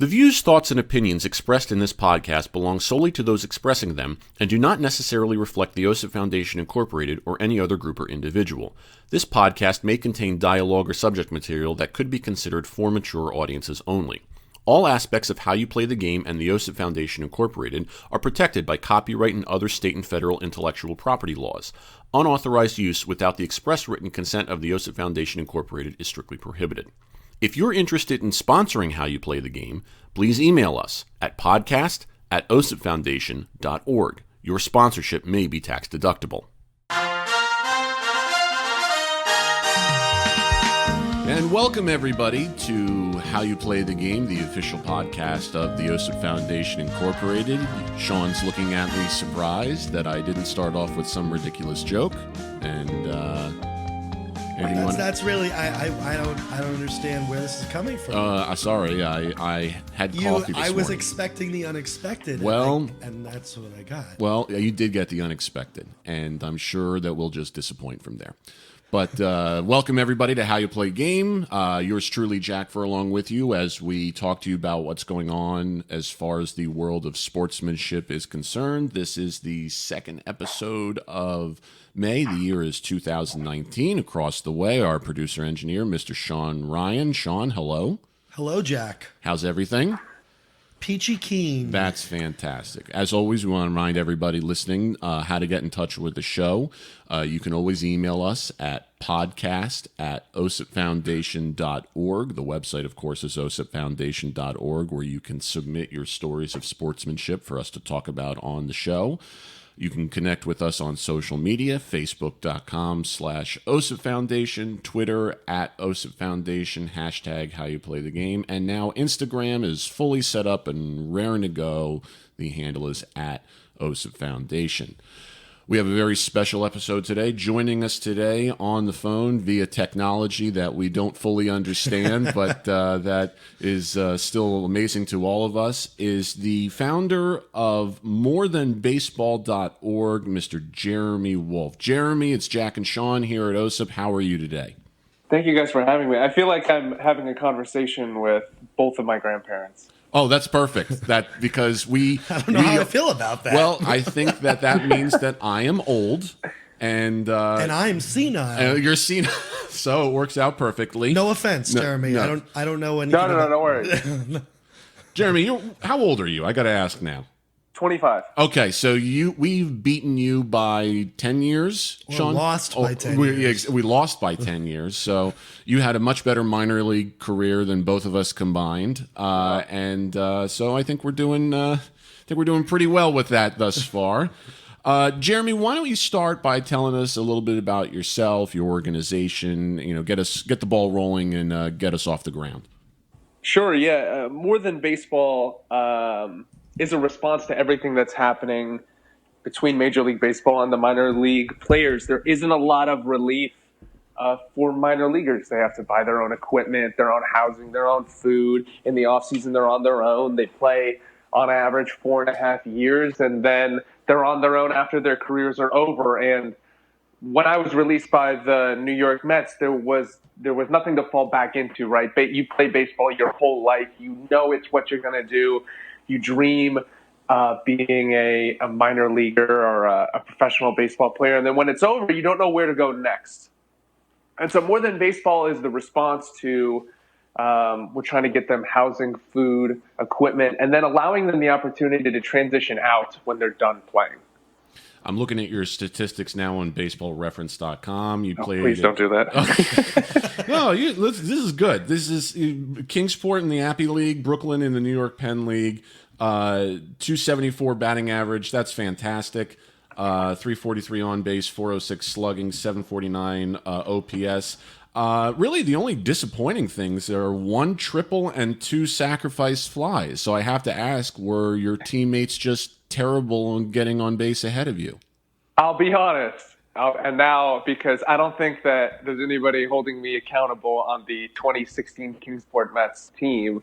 The views, thoughts, and opinions expressed in this podcast belong solely to those expressing them and do not necessarily reflect the OSIP Foundation Incorporated or any other group or individual. This podcast may contain dialogue or subject material that could be considered for mature audiences only. All aspects of how you play the game and the OSIP Foundation Incorporated are protected by copyright and other state and federal intellectual property laws. Unauthorized use without the express written consent of the OSIP Foundation Incorporated is strictly prohibited. If you're interested in sponsoring How You Play the Game, please email us at podcast@osipfoundation.org. Your sponsorship may be tax deductible. And welcome everybody to How You Play the Game, the official podcast of the OSIP Foundation Incorporated. Sean's looking at me surprised that I didn't start off with some ridiculous joke, and that's really I don't understand where this is coming from. Sorry, I had coffee this I was morning. Expecting the unexpected. Well, and that's what I got. Well, you did get the unexpected, and I'm sure that we'll just disappoint from there. But welcome everybody to How You Play Game. Yours truly, Jack Furlong, with you as we talk to you about what's going on as far as the world of sportsmanship is concerned. This is the second episode of May. The year is 2019. Across the way, our producer-engineer, Mr. Sean Ryan. Sean, hello. Hello, Jack. How's everything? Peachy keen. That's fantastic. As always, we want to remind everybody listening how to get in touch with the show. You can always email us at podcast@osipfoundation.org. The website, of course, is osipfoundation.org, where you can submit your stories of sportsmanship for us to talk about on the show. You can connect with us on social media, facebook.com/OSIP Foundation, Twitter @OSIP Foundation, hashtag How You Play the Game, and now Instagram is fully set up and raring to go. The handle is @OSIP Foundation. We have a very special episode today. Joining us today on the phone via technology that we don't fully understand, but that is still amazing to all of us, is the founder of morethanbaseball.org, Mr. Jeremy Wolf. Jeremy, it's Jack and Sean here at OSIP. How are you today? Thank you guys for having me. I feel like I'm having a conversation with both of my grandparents. Oh, that's perfect. Because I don't know how I feel about that. Well, I think that means that I am old and I'm senile. You're senile, so it works out perfectly. No offense, Jeremy. No. I don't know anything. No, don't worry. Jeremy, how old are you? I got to ask now. 25. Okay, so we've beaten you by 10 years, Sean? Lost by 10 years. We lost by 10 years, so you had a much better minor league career than both of us combined, so I think we're doing pretty well with that thus far. Jeremy, why don't you start by telling us a little bit about yourself, your organization, get the ball rolling and get us off the ground. Sure, yeah. More Than Baseball is a response to everything that's happening between Major League Baseball and the minor league players. There isn't a lot of relief for minor leaguers. They have to buy their own equipment, their own housing, their own food. In the offseason, they're on their own. They play on average 4.5 years, and then they're on their own after their careers are over. And when I was released by the New York Mets, there was nothing to fall back into, right? You play baseball your whole life. You know it's what you're going to do. You dream being a minor leaguer or a professional baseball player. And then when it's over, you don't know where to go next. And so More Than Baseball is the response to we're trying to get them housing, food, equipment, and then allowing them the opportunity to transition out when they're done playing. I'm looking at your statistics now on baseballreference.com. You played. Please don't do that. No, this is good. This is Kingsport in the Appy League, Brooklyn in the New York Penn League, 274 batting average. That's fantastic. 343 on base, 406 slugging, 749 OPS. Really, the only disappointing things are 1 triple and 2 sacrifice flies. So I have to ask, were your teammates just terrible in getting on base ahead of you? I'll be honest. And now, because I don't think that there's anybody holding me accountable on the 2016 Kingsport Mets team,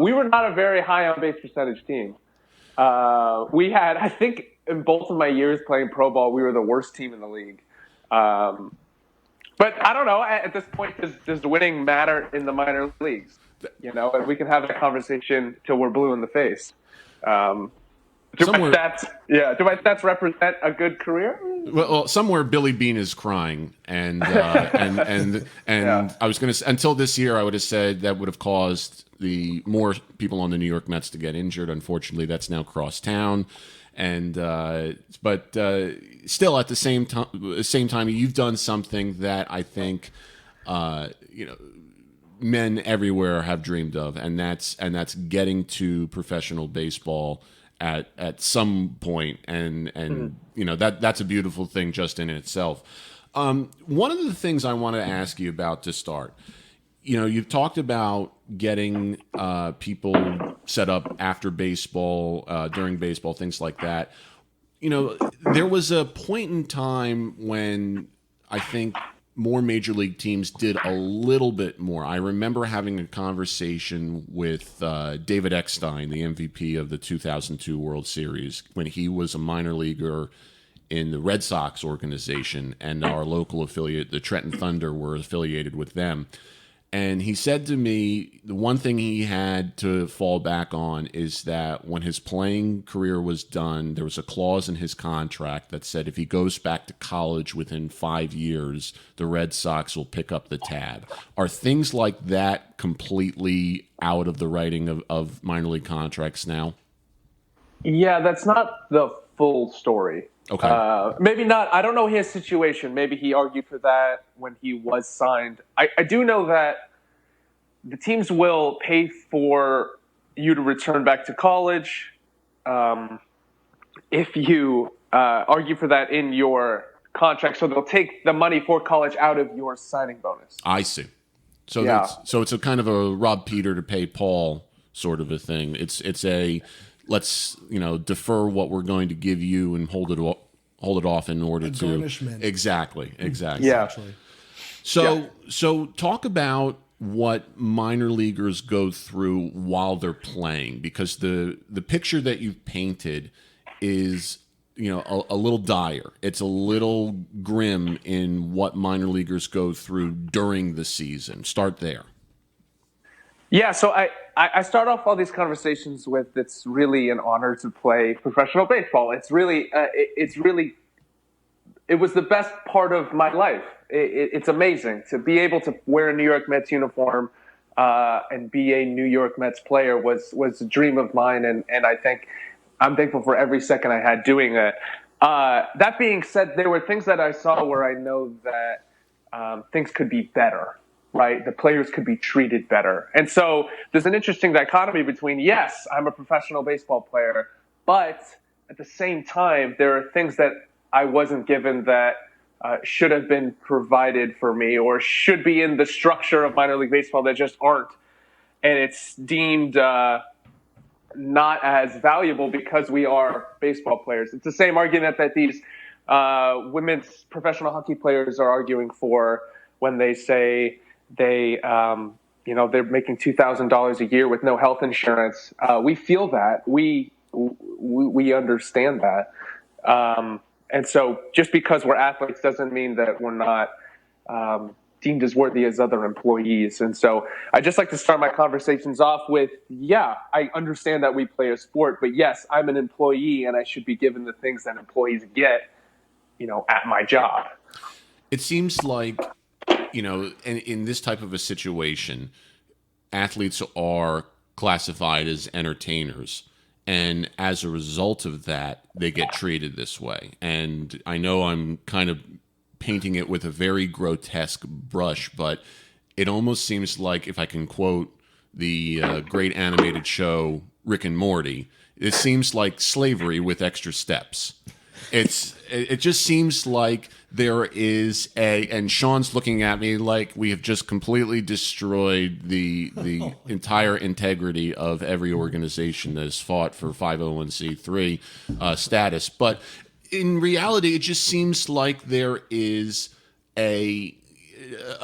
we were not a very high on base percentage team. We had, I think, in both of my years playing pro ball, we were the worst team in the league. But I don't know. At this point, does winning matter in the minor leagues? and we can have that conversation till we're blue in the face. Do my stats represent a good career? Well, somewhere Billy Beane is crying, and Yeah. I was going to, until this year, I would have said that would have caused the more people on the New York Mets to get injured. Unfortunately, that's now crossed town, and but still, at the same time, you've done something that I think men everywhere have dreamed of, and that's getting to professional baseball at some point, and that's a beautiful thing just in itself. One of the things I want to ask you about to start, you've talked about getting people set up after baseball, during baseball, things like that. There was a point in time when I think more major league teams did a little bit more. I remember having a conversation with David Eckstein, the MVP of the 2002 World Series, when he was a minor leaguer in the Red Sox organization, and our local affiliate, the Trenton Thunder, were affiliated with them. And he said to me, the one thing he had to fall back on is that when his playing career was done, there was a clause in his contract that said if he goes back to college within 5 years, the Red Sox will pick up the tab. Are things like that completely out of the writing of minor league contracts now? Yeah, that's not the full story. Okay. Maybe not. I don't know his situation. Maybe he argued for that when he was signed. I do know that the teams will pay for you to return back to college if you argue for that in your contract. So they'll take the money for college out of your signing bonus. I see. So Yeah. it's a kind of a rob Peter to pay Paul sort of a thing. It's a let's defer what we're going to give you and hold it off in order to garnishment. Exactly. Yeah. Actually. So talk about what minor leaguers go through while they're playing, because the picture that you've painted is a little dire. It's a little grim in what minor leaguers go through during the season. Start there. Yeah, so I start off all these conversations with it's really an honor to play professional baseball. It was the best part of my life. It's amazing to be able to wear a New York Mets uniform and be a New York Mets player was a dream of mine, and I think I'm thankful for every second I had doing it. That being said, there were things that I saw where I know that things could be better. Right, the players could be treated better. And so there's an interesting dichotomy between, yes, I'm a professional baseball player, but at the same time, there are things that I wasn't given that should have been provided for me or should be in the structure of minor league baseball that just aren't. And it's deemed not as valuable because we are baseball players. It's the same argument that these women's professional hockey players are arguing for when they say they're making $2,000 a year with no health insurance. We feel that. We understand that. And so just because we're athletes doesn't mean that we're not deemed as worthy as other employees. And so I just like to start my conversations off with, I understand that we play a sport, but yes, I'm an employee and I should be given the things that employees get, at my job. It seems like, in this type of a situation, athletes are classified as entertainers. And as a result of that, they get treated this way. And I know I'm kind of painting it with a very grotesque brush, but it almost seems like, if I can quote the great animated show Rick and Morty, it seems like slavery with extra steps. It just seems like there is and Sean's looking at me like we have just completely destroyed the entire integrity of every organization that has fought for 501c3 status. But in reality, it just seems like there is a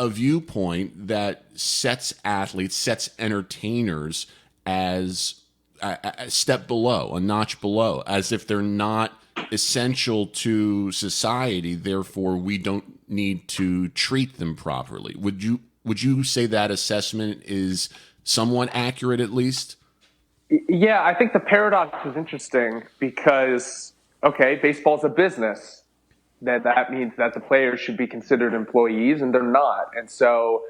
viewpoint that sets athletes, sets entertainers as a step below, a notch below, as if they're not essential to society, therefore we don't need to treat them properly. Would you say that assessment is somewhat accurate at least? Yeah, I think the paradox is interesting because, okay, baseball's a business. That means that the players should be considered employees, and they're not. And so,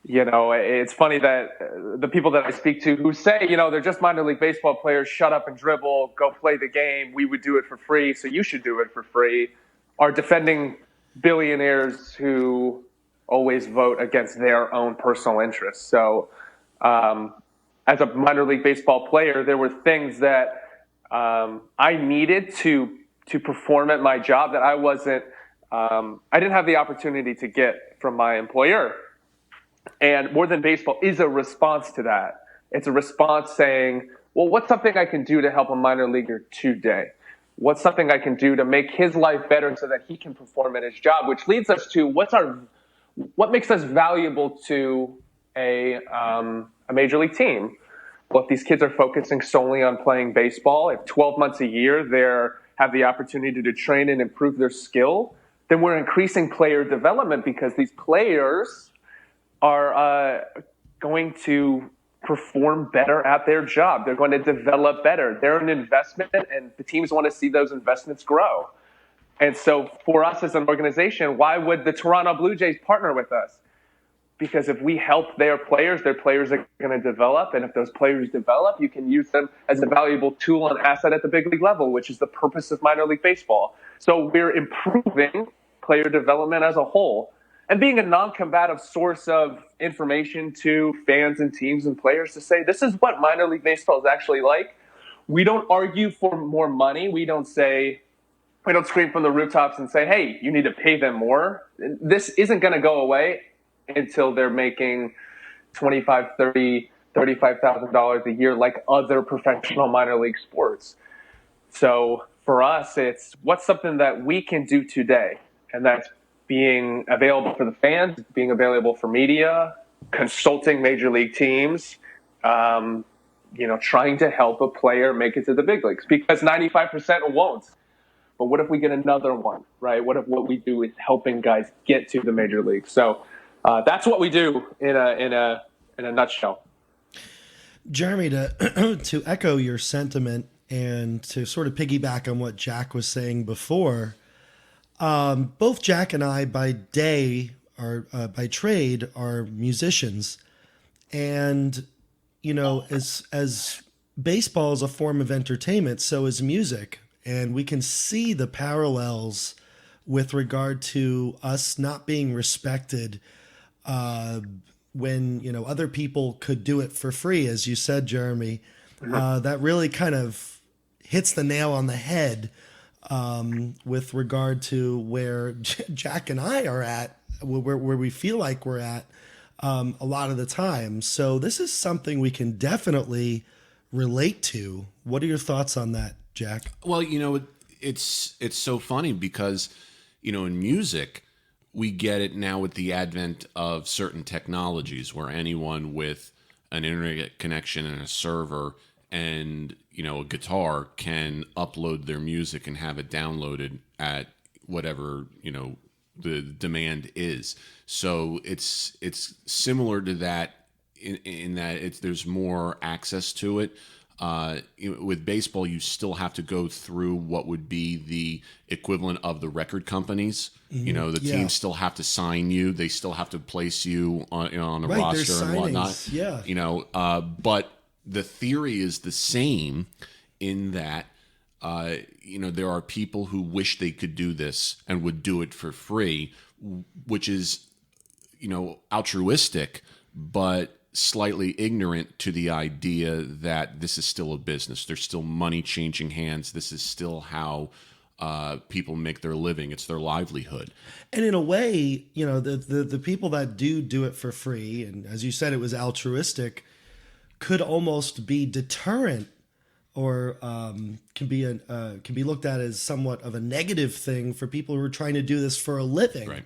it's funny that the people that I speak to who say, they're just minor league baseball players, shut up and dribble, go play the game, we would do it for free, so you should do it for free, are defending billionaires who always vote against their own personal interests. So, as a minor league baseball player, there were things that I needed to perform at my job that I didn't have the opportunity to get from my employer. And More Than Baseball is a response to that. It's a response saying, well, what's something I can do to help a minor leaguer today? What's something I can do to make his life better so that he can perform at his job? Which leads us to what makes us valuable to a major league team? Well, if these kids are focusing solely on playing baseball, if 12 months a year they have the opportunity to train and improve their skill, then we're increasing player development because these players are going to perform better at their job. They're going to develop better. They're an investment, and the teams want to see those investments grow. And so for us as an organization, why would the Toronto Blue Jays partner with us? Because if we help their players are going to develop. And if those players develop, you can use them as a valuable tool and asset at the big league level, which is the purpose of minor league baseball. So we're improving player development as a whole and being a non-combative source of information to fans and teams and players to say, this is what minor league baseball is actually like. We don't argue for more money. We don't scream from the rooftops and say, hey, you need to pay them more. This isn't going to go away until they're making $25,000, $30,000, $35,000 a year like other professional minor league sports. So for us, it's what's something that we can do today, and that's being available for the fans, being available for media, consulting major league teams, trying to help a player make it to the big leagues, because 95% won't. But what if we get another one, right? What if what we do is helping guys get to the major leagues? So that's what we do in a nutshell. Jeremy, to echo your sentiment and to sort of piggyback on what Jack was saying before, both Jack and I by trade are musicians, and as baseball is a form of entertainment, so is music, and we can see the parallels with regard to us not being respected when other people could do it for free, as you said, Jeremy. That really kind of hits the nail on the head with regard to where Jack and I are at, where we feel like we're at a lot of the time. So this is something we can definitely relate to. What are your thoughts on that, Jack? Well, it's so funny because, in music, we get it now with the advent of certain technologies where anyone with an internet connection and a server and a guitar can upload their music and have it downloaded at whatever the demand is. So it's similar to that in that there's more access to it. With baseball, you still have to go through what would be the equivalent of the record companies. Mm-hmm. The teams still have to sign you. They still have to place you on a roster and whatnot. Yeah. But the theory is the same in that, there are people who wish they could do this and would do it for free, which is, altruistic, but slightly ignorant to the idea that this is still a business. There's still money changing hands. This is still how people make their living. It's their livelihood. And in a way, the people that do it for free, and as you said, it was altruistic, could almost be deterrent, or can be looked at as somewhat of a negative thing for people who are trying to do this for a living. Right.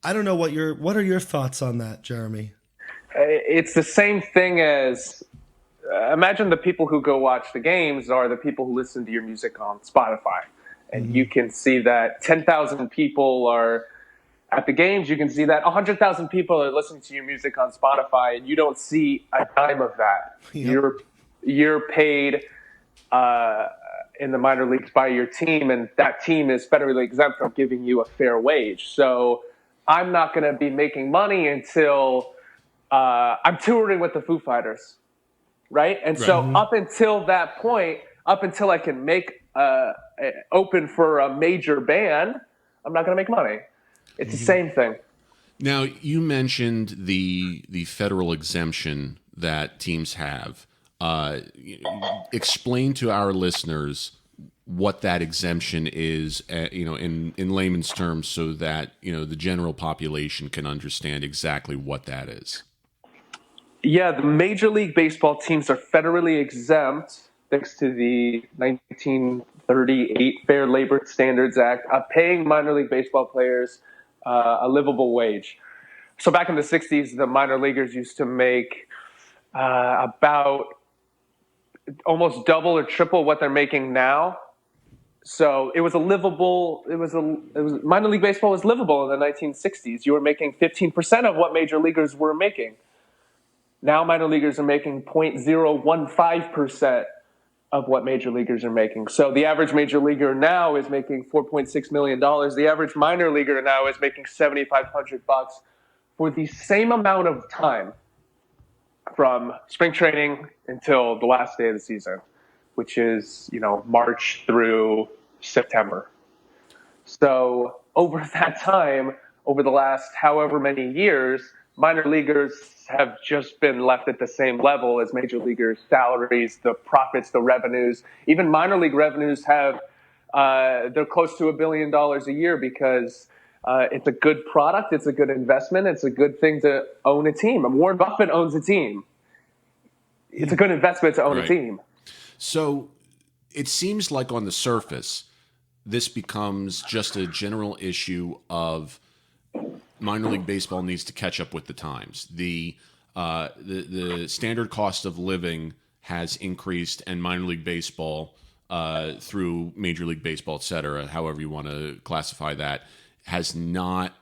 I don't know what are your thoughts on that, Jeremy? It's the same thing as imagine the people who go watch the games are the people who listen to your music on Spotify, and you can see that 10,000 people are at the games, you can see that 100,000 people are listening to your music on Spotify, and you don't see a dime of that. Yep. You're paid in the minor leagues by your team, and that team is federally exempt from giving you a fair wage. So I'm not going to be making money until I'm touring with the Foo Fighters, right? And so up until that point, up until I can make open for a major band, I'm not going to make money. It's the same thing. Now, you mentioned the federal exemption that teams have. Explain to our listeners what that exemption is, in layman's terms, so that the general population can understand exactly what that is. Yeah, the Major League Baseball teams are federally exempt thanks to the 1938 Fair Labor Standards Act of paying minor league baseball players a livable wage. So back in the 60s, the minor leaguers used to make about almost double or triple what they're making now. So it was a livable. Minor league baseball was livable in the 1960s. You were making 15% of what major leaguers were making. Now minor leaguers are making 0.015% of what major leaguers are making. So the average major leaguer now is making $4.6 million. The average minor leaguer now is making $7,500 for the same amount of time from spring training until the last day of the season, which is, March through September. So over that time, over the last however many years, minor leaguers have just been left at the same level as major leaguers' salaries, the profits, the revenues. Even minor league revenues have, they're close to $1 billion a year because it's a good product, it's a good investment, it's a good thing to own a team. Warren Buffett owns a team. It's a good investment to own a team. So it seems like on the surface, this becomes just a general issue of minor league baseball needs to catch up with the times. The standard cost of living has increased, and minor league baseball, through Major League Baseball, et cetera, however you want to classify that, has not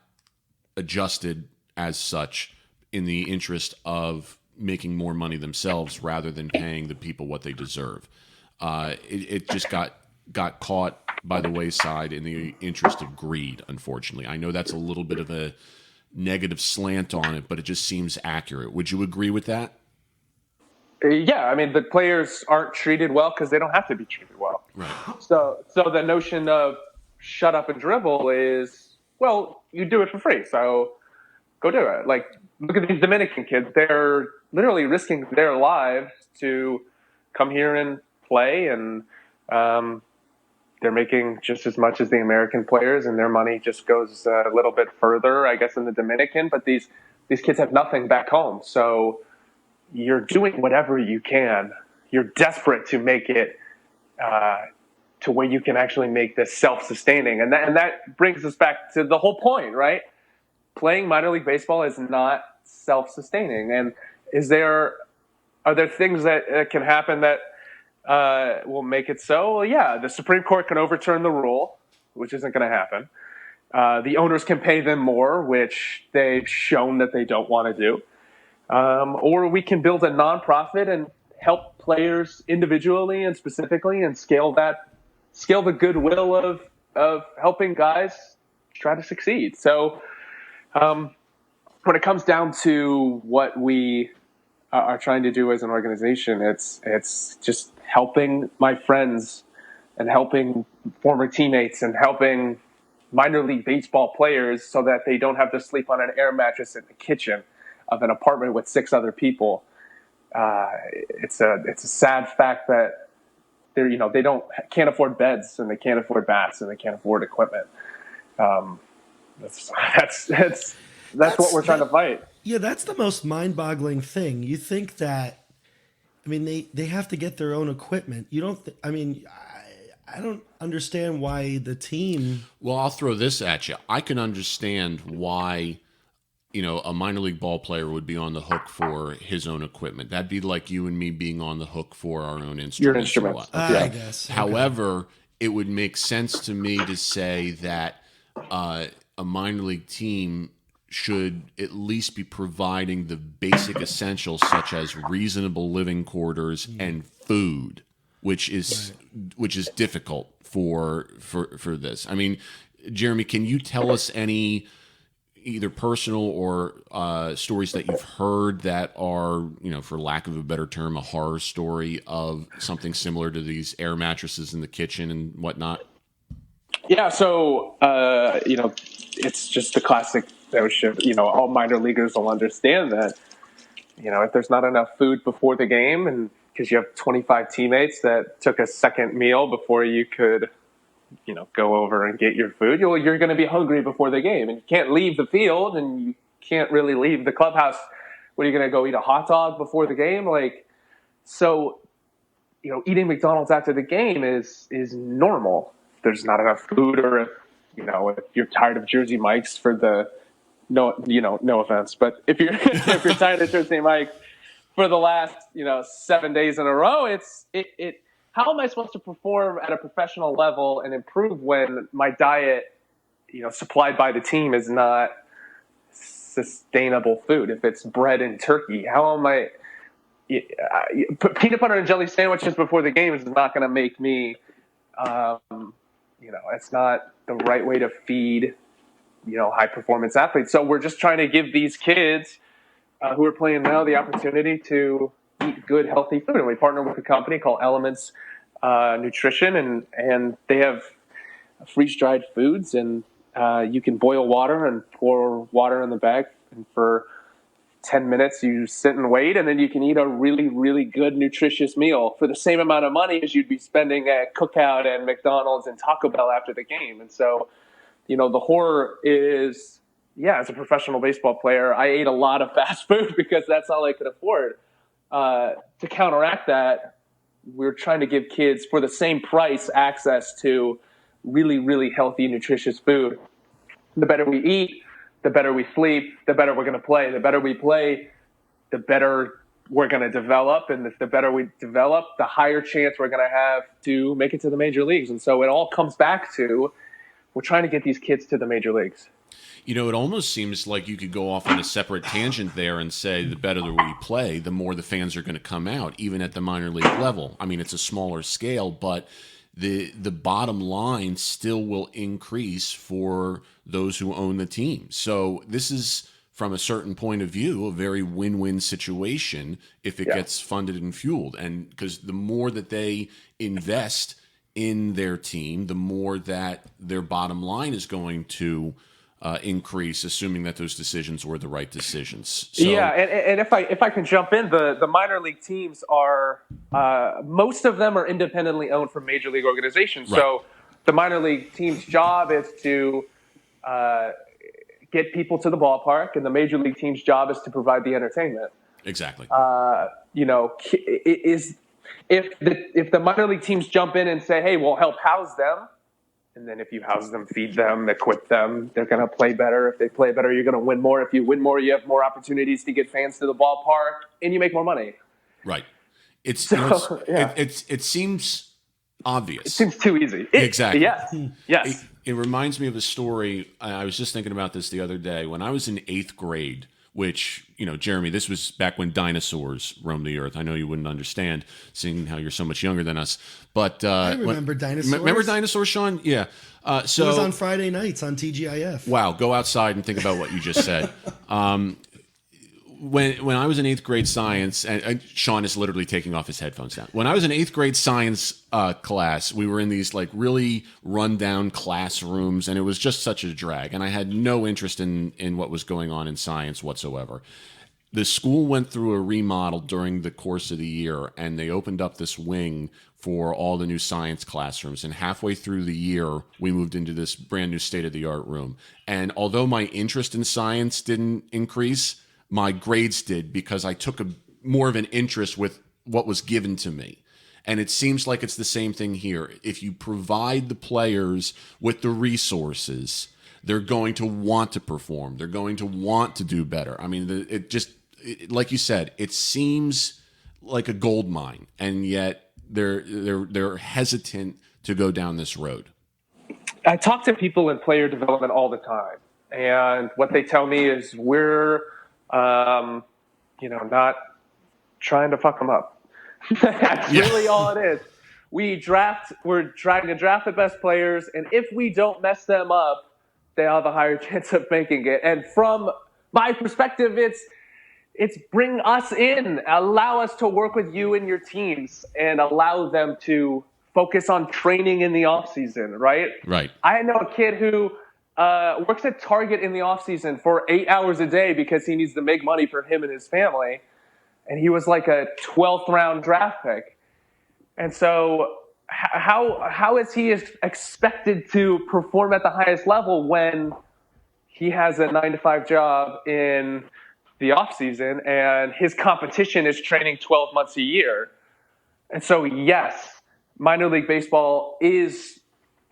adjusted as such in the interest of making more money themselves rather than paying the people what they deserve. It just got caught by the wayside in the interest of greed, unfortunately. I know that's a little bit of a negative slant on it, but it just seems accurate. Would you agree with that? Yeah, I mean, the players aren't treated well because they don't have to be treated well. Right. So the notion of shut up and dribble is, well, you do it for free, so go do it. Like, look at these Dominican kids. They're literally risking their lives to come here and play, and they're making just as much as the American players, and their money just goes a little bit further, I guess, in the Dominican. But these kids have nothing back home, so you're doing whatever you can. You're desperate to make it to where you can actually make this self-sustaining, and that brings us back to the whole point, right? Playing minor league baseball is not self-sustaining, and are there things that can happen that will make it so? Well, yeah, the Supreme Court can overturn the rule, which isn't going to happen. The owners can pay them more, which they've shown that they don't want to do. Or we can build a nonprofit and help players individually and specifically and scale the goodwill of helping guys try to succeed. So when it comes down to what we are trying to do as an organization, it's just helping my friends and helping former teammates and helping minor league baseball players so that they don't have to sleep on an air mattress in the kitchen of an apartment with 6 other people. It's a sad fact that they can't afford beds, and they can't afford baths, and they can't afford equipment. That's what we're trying to fight. Yeah, that's the most mind-boggling thing. You think that, I mean, they have to get their own equipment. You don't. I don't understand why the team. Well, I'll throw this at you. I can understand why, a minor league ball player would be on the hook for his own equipment. That'd be like you and me being on the hook for our own instruments. Your instruments. I guess. However, it would make sense to me to say that a minor league team should at least be providing the basic essentials such as reasonable living quarters and food, which is difficult for this. I mean, Jeremy, can you tell us any either personal or stories that you've heard that are, for lack of a better term, a horror story of something similar to these air mattresses in the kitchen and whatnot? Yeah, so, it's just the classic notion, all minor leaguers will understand that, if there's not enough food before the game, and because you have 25 teammates that took a second meal before you could, go over and get your food, you're going to be hungry before the game, and you can't leave the field, and you can't really leave the clubhouse. What, are you going to go eat a hot dog before the game? So, eating McDonald's after the game is normal. There's not enough food, or if you're tired of Jersey Mike's for the no offense, but if you're if you're tired of Jersey Mike's for the last 7 days in a row, it how am I supposed to perform at a professional level and improve when my diet supplied by the team is not sustainable food? If it's bread and turkey, how am I peanut butter and jelly sandwiches before the game is not going to make me it's not the right way to feed, high performance athletes. So we're just trying to give these kids who are playing now the opportunity to eat good, healthy food. And we partner with a company called Elements Nutrition, and they have freeze-dried foods, and you can boil water and pour water in the bag, and for 10 minutes you sit and wait, and then you can eat a really, really good, nutritious meal for the same amount of money as you'd be spending at Cookout and McDonald's and Taco Bell after the game. And so, the horror is, as a professional baseball player, I ate a lot of fast food because that's all I could afford. To counteract that, we're trying to give kids, for the same price, access to really, really healthy, nutritious food. The better we eat, the better we sleep, the better we're going to play. The better we play, the better we're going to develop. And the better we develop, the higher chance we're going to have to make it to the major leagues. And so it all comes back to, we're trying to get these kids to the major leagues. It almost seems like you could go off on a separate tangent there and say the better we play, the more the fans are going to come out, even at the minor league level. I mean, it's a smaller scale, but the bottom line still will increase for those who own the team. So this is, from a certain point of view, a very win-win situation if it gets funded and fueled. And because the more that they invest in their team, the more that their bottom line is going to increase, assuming that those decisions were the right decisions. So, and if I can jump in, the minor league teams are most of them are independently owned from major league organizations. Right. So the minor league team's job is to get people to the ballpark, and the major league team's job is to provide the entertainment. Exactly. If the minor league teams jump in and say, "Hey, we'll help house them," and then if you house them, feed them, equip them, they're going to play better. If they play better, you're going to win more. If you win more, you have more opportunities to get fans to the ballpark, and you make more money. Right. It seems obvious. It seems too easy. Exactly. Yes. It reminds me of a story. I was just thinking about this the other day. When I was in 8th grade, which, Jeremy, this was back when dinosaurs roamed the earth. I know you wouldn't understand, seeing how you're so much younger than us. But I remember dinosaurs. Remember dinosaurs, Sean? Yeah. So it was on Friday nights on TGIF. Wow. Go outside and think about what you just said. When I was in 8th grade science, and Sean is literally taking off his headphones now. When I was in 8th grade science class, we were in these really rundown classrooms, and it was just such a drag. And I had no interest in what was going on in science whatsoever. The school went through a remodel during the course of the year, and they opened up this wing for all the new science classrooms. And halfway through the year, we moved into this brand new state-of-the-art room. And although my interest in science didn't increase, my grades did, because I took more of an interest with what was given to me. And it seems like it's the same thing here. If you provide the players with the resources, they're going to want to perform. They're going to want to do better. I mean, like you said, it seems like a gold mine, and yet they're hesitant to go down this road. I talk to people in player development all the time, And what they tell me is we're, not trying to fuck them up. That's really all it is. We're trying to draft the best players, and if we don't mess them up, they have a higher chance of making it. And from my perspective, it's bring us in, allow us to work with you and your teams, and allow them to focus on training in the off season. Right. Right. I know a kid who works at Target in the off season for 8 hours a day because he needs to make money for him and his family. And he was like a 12th round draft pick. And so how is he expected to perform at the highest level when he has a 9-to-5 job in the off season and his competition is training 12 months a year? And so, yes, minor league baseball is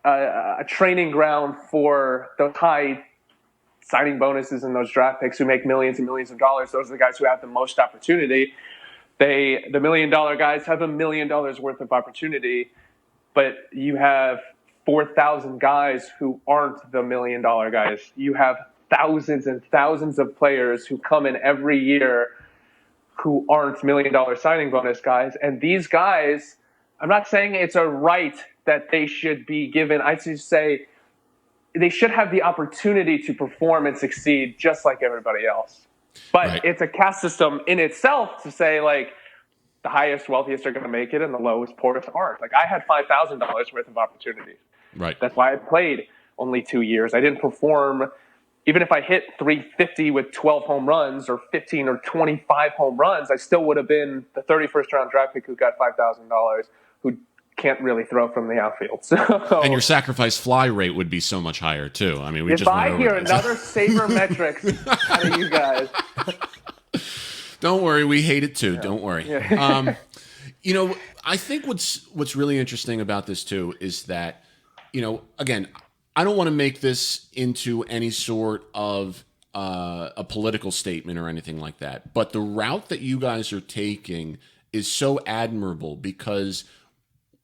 a training ground for those high signing bonuses and those draft picks who make millions and millions of dollars. Those are the guys who have the most opportunity. The $1 million guys have $1 million worth of opportunity, but you have 4,000 guys who aren't the $1 million guys. You have thousands and thousands of players who come in every year who aren't $1 million signing bonus guys. And these guys, I'm not saying it's a right that they should be given. I just say they should have the opportunity to perform and succeed just like everybody else. But Right. It's a caste system in itself to say, like, the highest, wealthiest are going to make it and the lowest, poorest aren't. Like, I had $5,000 worth of opportunity. Right. That's why I played only 2 years. I didn't perform. Even if I hit 350 with 12 home runs or 15 or 25 home runs, I still would have been the 31st round draft pick who got $5,000, who can't really throw from the outfield. So, And your sacrifice fly rate would be so much higher too. I mean, we if just went I over hear this. another sabermetrics out of you guys, Don't worry, we hate it too. Don't worry. Yeah. I think what's really interesting about this too is that, again, I don't want to make this into any sort of a political statement or anything like that, but the route that you guys are taking is so admirable because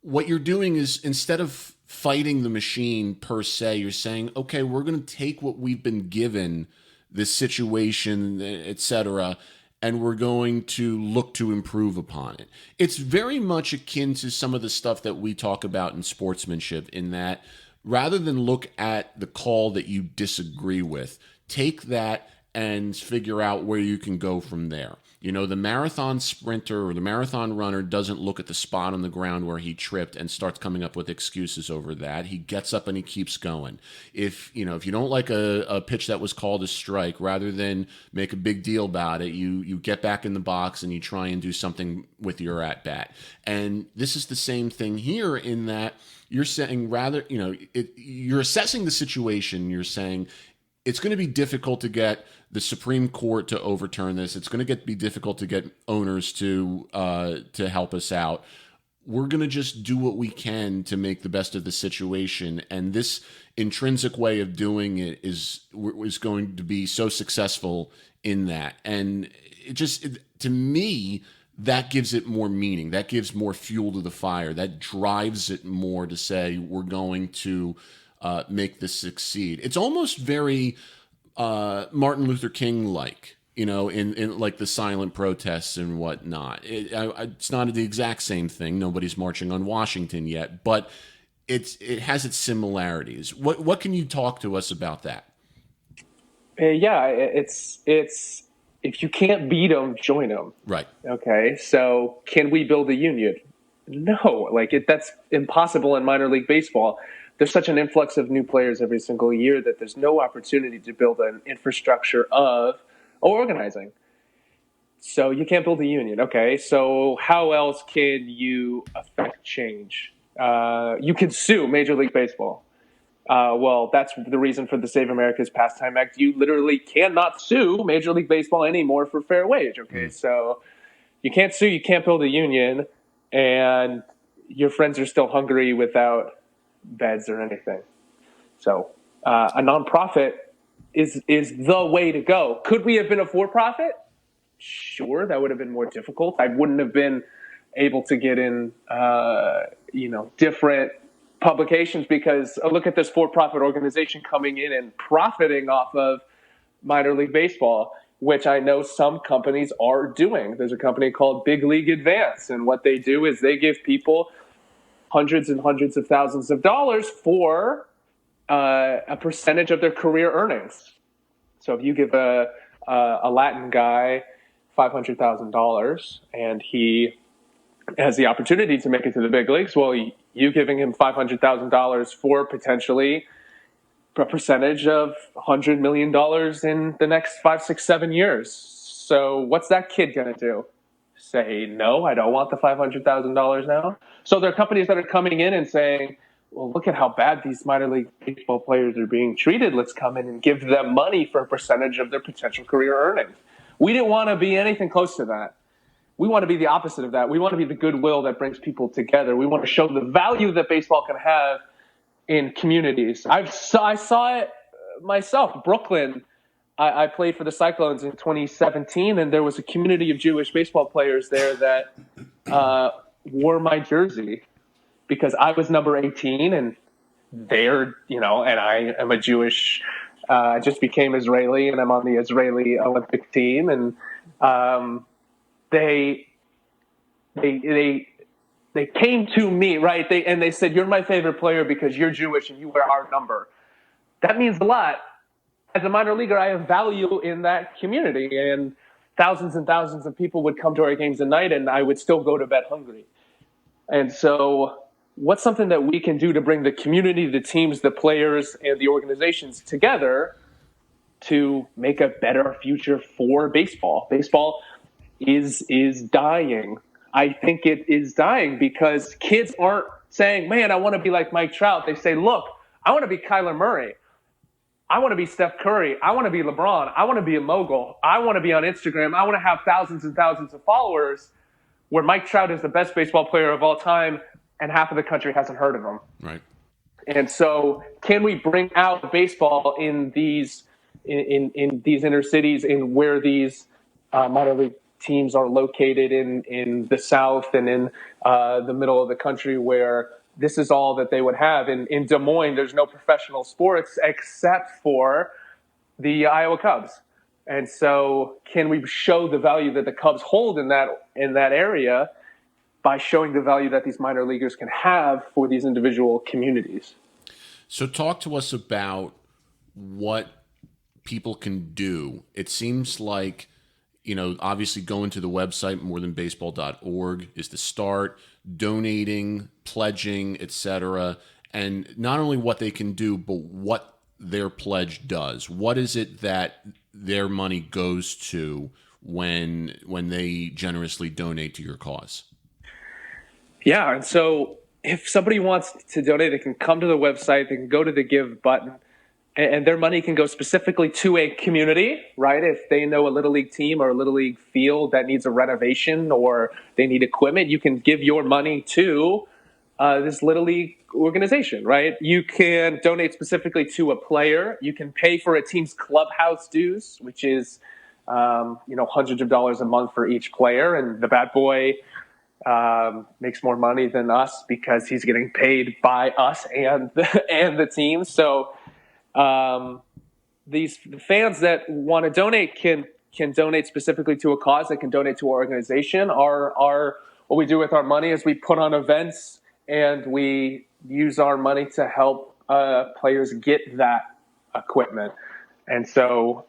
what you're doing is instead of fighting the machine per se, you're saying, okay, we're going to take what we've been given, this situation, etc., and we're going to look to improve upon it. It's very much akin to some of the stuff that we talk about in sportsmanship, in that rather than look at the call that you disagree with, take that and figure out where you can go from there. The marathon sprinter or the marathon runner doesn't look at the spot on the ground where he tripped and starts coming up with excuses over that. He gets up and he keeps going. If you don't like a pitch that was called a strike, rather than make a big deal about it, you get back in the box and you try and do something with your at bat. And this is the same thing here in that you're saying you're assessing the situation. You're saying it's going to be difficult to get the Supreme Court to overturn this. It's going to be difficult to get owners to help us out. We're going to just do what we can to make the best of the situation. And this intrinsic way of doing it is going to be so successful in that. And to me, that gives it more meaning. That gives more fuel to the fire. That drives it more to say we're going to make this succeed. It's almost very Martin Luther King like, in like the silent protests and whatnot. It's not the exact same thing. Nobody's marching on Washington yet, but it has its similarities. What can you talk to us about that? Yeah, it's if you can't beat them, join them. Right. Okay, so can we build a union? No, that's impossible in minor league baseball. There's such an influx of new players every single year that there's no opportunity to build an infrastructure of organizing. So you can't build a union. Okay, so how else can you affect change? You can sue Major League Baseball. Well, that's the reason for the Save America's Pastime Act. You literally cannot sue Major League Baseball anymore for fair wage. Okay, so you can't sue, you can't build a union, and your friends are still hungry without beds or anything. So a nonprofit is the way to go. Could we have been a for-profit? Sure, that would have been more difficult. I wouldn't have been able to get in, different publications because look at this for-profit organization coming in and profiting off of minor league baseball, which I know some companies are doing. There's a company called Big League Advance, and what they do is they give people hundreds and hundreds of thousands of dollars for a percentage of their career earnings. So if you give a Latin guy $500,000 and he has the opportunity to make it to the big leagues, well, you giving him $500,000 for potentially a percentage of $100 million in the next 5, 6, 7 years. So what's that kid going to do? Say, no, I don't want the $500,000 now. So there are companies that are coming in and saying, well, look at how bad these minor league baseball players are being treated. Let's come in and give them money for a percentage of their potential career earnings. We didn't want to be anything close to that. We want to be the opposite of that. We want to be the goodwill that brings people together. We want to show the value that baseball can have in communities. I saw it myself. Brooklyn, I played for the Cyclones in 2017, and there was a community of Jewish baseball players there that wore my jersey because I was number 18, and they're, and I am a Jewish. I just became Israeli, and I'm on the Israeli Olympic team, and they came to me, right? They said, "You're my favorite player because you're Jewish and you wear our number." That means a lot. As a minor leaguer, I have value in that community, and thousands and thousands of people would come to our games at night, and I would still go to bed hungry. And so what's something that we can do to bring the community, the teams, the players, and the organizations together to make a better future for baseball? Baseball is dying. I think it is dying because kids aren't saying, man, I want to be like Mike Trout. They say, look, I want to be Kyler Murray. I want to be Steph Curry. I want to be LeBron. I want to be a mogul. I want to be on Instagram. I want to have thousands and thousands of followers where Mike Trout is the best baseball player of all time and half of the country hasn't heard of him. Right. And so can we bring out baseball in these in these inner cities, in where these minor league teams are located in the South and in the middle of the country, where this is all that they would have. In Des Moines, there's no professional sports except for the Iowa Cubs. And so can we show the value that the Cubs hold in that area by showing the value that these minor leaguers can have for these individual communities? So talk to us about what people can do. It seems like, obviously going to the website, morethanbaseball.org, is the start. Donating, pledging, etc., and not only what they can do, but what their pledge does. What is it that their money goes to when they generously donate to your cause? Yeah, and so if somebody wants to donate, they can come to the website, they can go to the Give button, and their money can go specifically to a community, right? If they know a Little League team or a Little League field that needs a renovation or they need equipment, you can give your money to this Little League organization, right? You can donate specifically to a player. You can pay for a team's clubhouse dues, which is, hundreds of dollars a month for each player. And the bat boy makes more money than us because he's getting paid by us and the team. So these fans that want to donate can donate specifically to a cause. They can donate to our organization. Our what we do with our money is we put on events and we use our money to help players get that equipment. And so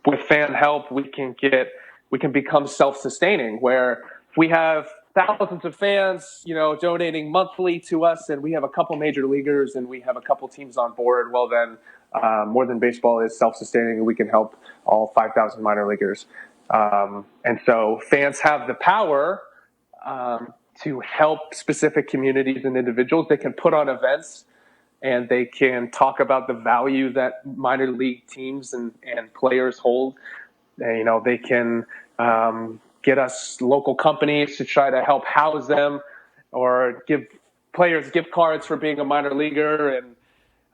with fan help, we can become self-sustaining, where we have thousands of fans, donating monthly to us, and we have a couple major leaguers and we have a couple teams on board. Well, then More Than Baseball is self-sustaining, and we can help all 5,000 minor leaguers. And so fans have the power to help specific communities and individuals. They can put on events and they can talk about the value that minor league teams and players hold. They can get us local companies to try to help house them, or give players gift cards for being a minor leaguer,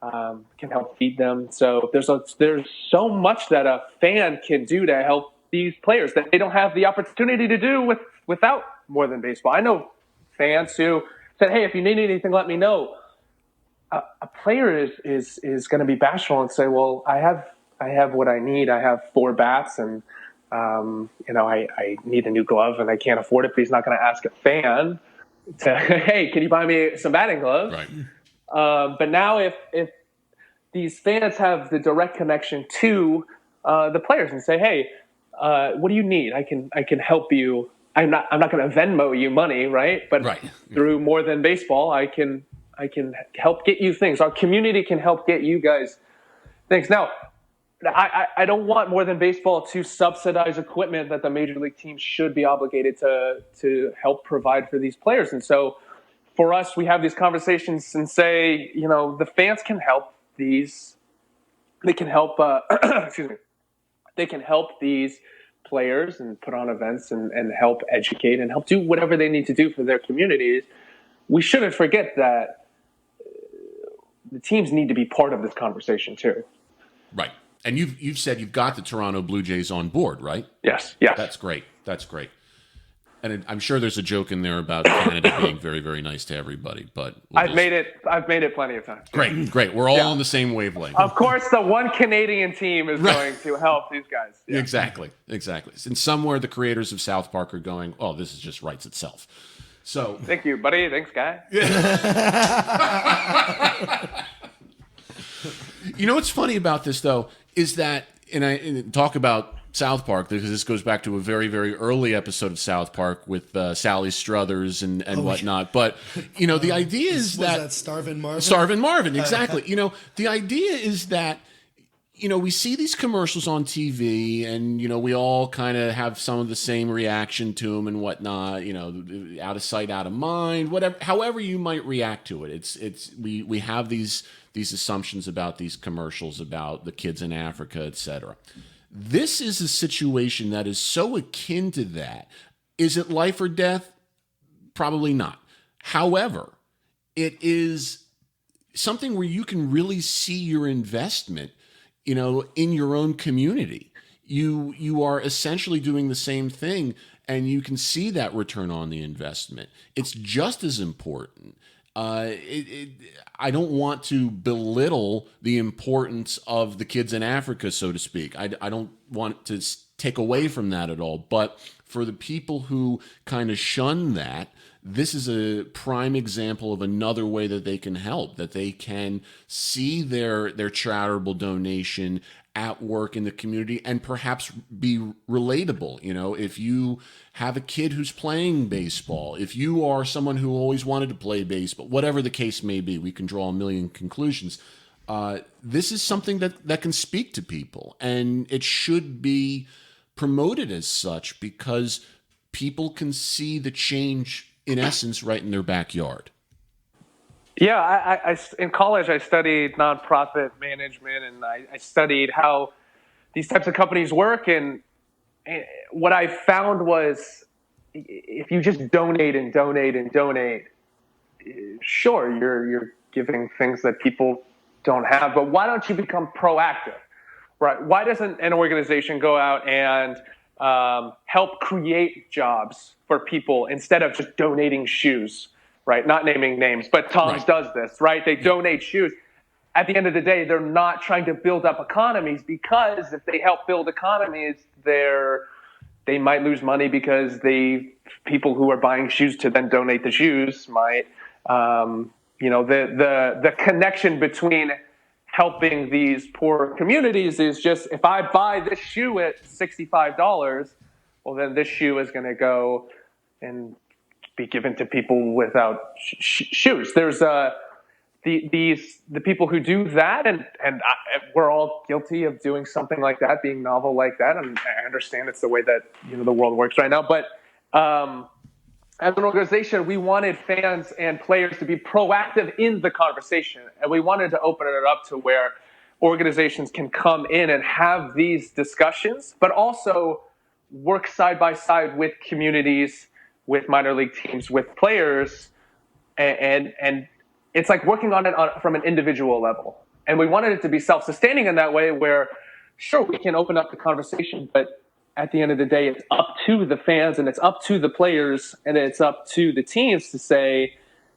and can help feed them. So there's so much that a fan can do to help these players that they don't have the opportunity to do without More Than Baseball. I know fans who said, hey, if you need anything, let me know. a player is going to be bashful and say, well, I have what I need. I have 4 bats and, I need a new glove and I can't afford it, but he's not going to ask a fan to, hey, can you buy me some batting gloves? Right. But now if these fans have the direct connection to the players and say, hey, what do you need? I can help you. I'm not going to Venmo you money, right? But Right. through More Than Baseball, I can help get you things. Our community can help get you guys things. Now, I don't want More Than Baseball to subsidize equipment that the major league teams should be obligated to help provide for these players. And so for us, we have these conversations and say, the fans can help these. They can help, excuse me. They can help these players and put on events and help educate and help do whatever they need to do for their communities. We shouldn't forget that the teams need to be part of this conversation too. Right. And you've said you've got the Toronto Blue Jays on board, right? Yes. Yes. That's great. That's great. And I'm sure there's a joke in there about Canada being very, very nice to everybody, but I've made it plenty of times. Great. We're all on the same wavelength. Of course, the one Canadian team is going to help these guys. Yeah. Exactly. And somewhere the creators of South Park are going, oh, this is just writes itself. So thank you, buddy. Thanks, guy. You know what's funny about this though is that, and I talk about South Park, because this goes back to a very, very early episode of South Park with Sally Struthers and whatnot. But, the idea is was that Starvin' Marvin? Starvin' Marvin, exactly. The idea is that, we see these commercials on TV and, we all kind of have some of the same reaction to them and whatnot, out of sight, out of mind, whatever, however you might react to it. We have these assumptions about these commercials, about the kids in Africa, etc. This is a situation that is so akin to that. Is it life or death? Probably not. However, it is something where you can really see your investment, in your own community. You are essentially doing the same thing, and you can see that return on the investment. It's just as important. I don't want to belittle the importance of the kids in Africa, so to speak. I don't want to take away from that at all. But for the people who kind of shun that, this is a prime example of another way that they can help, that they can see their charitable donation at work in the community and perhaps be relatable. If you have a kid who's playing baseball, if you are someone who always wanted to play baseball, whatever the case may be, we can draw a million conclusions. This is something that can speak to people, and it should be promoted as such because people can see the change, in essence, right in their backyard. Yeah, I in college I studied nonprofit management, and I studied how these types of companies work. And what I found was, if you just donate and donate and donate, sure, you're giving things that people don't have, but why don't you become proactive, right? Why doesn't an organization go out and help create jobs for people instead of just donating shoes? Right, not naming names, but Tom's does this, right? They donate shoes. At the end of the day, they're not trying to build up economies, because if they help build economies, they might lose money because people who are buying shoes to then donate the shoes might, the connection between helping these poor communities is just, if I buy this shoe at $65, well, then this shoe is going to go and be given to people without shoes. There's the people who do that, and we're all guilty of doing something like that, being novel like that. And I understand it's the way that the world works right now. But as an organization, we wanted fans and players to be proactive in the conversation, and we wanted to open it up to where organizations can come in and have these discussions, but also work side by side with communities, with minor league teams, with players, and it's like working on it from an individual level. And we wanted it to be self-sustaining in that way, where, sure, we can open up the conversation, but at the end of the day, it's up to the fans and it's up to the players and it's up to the teams to say,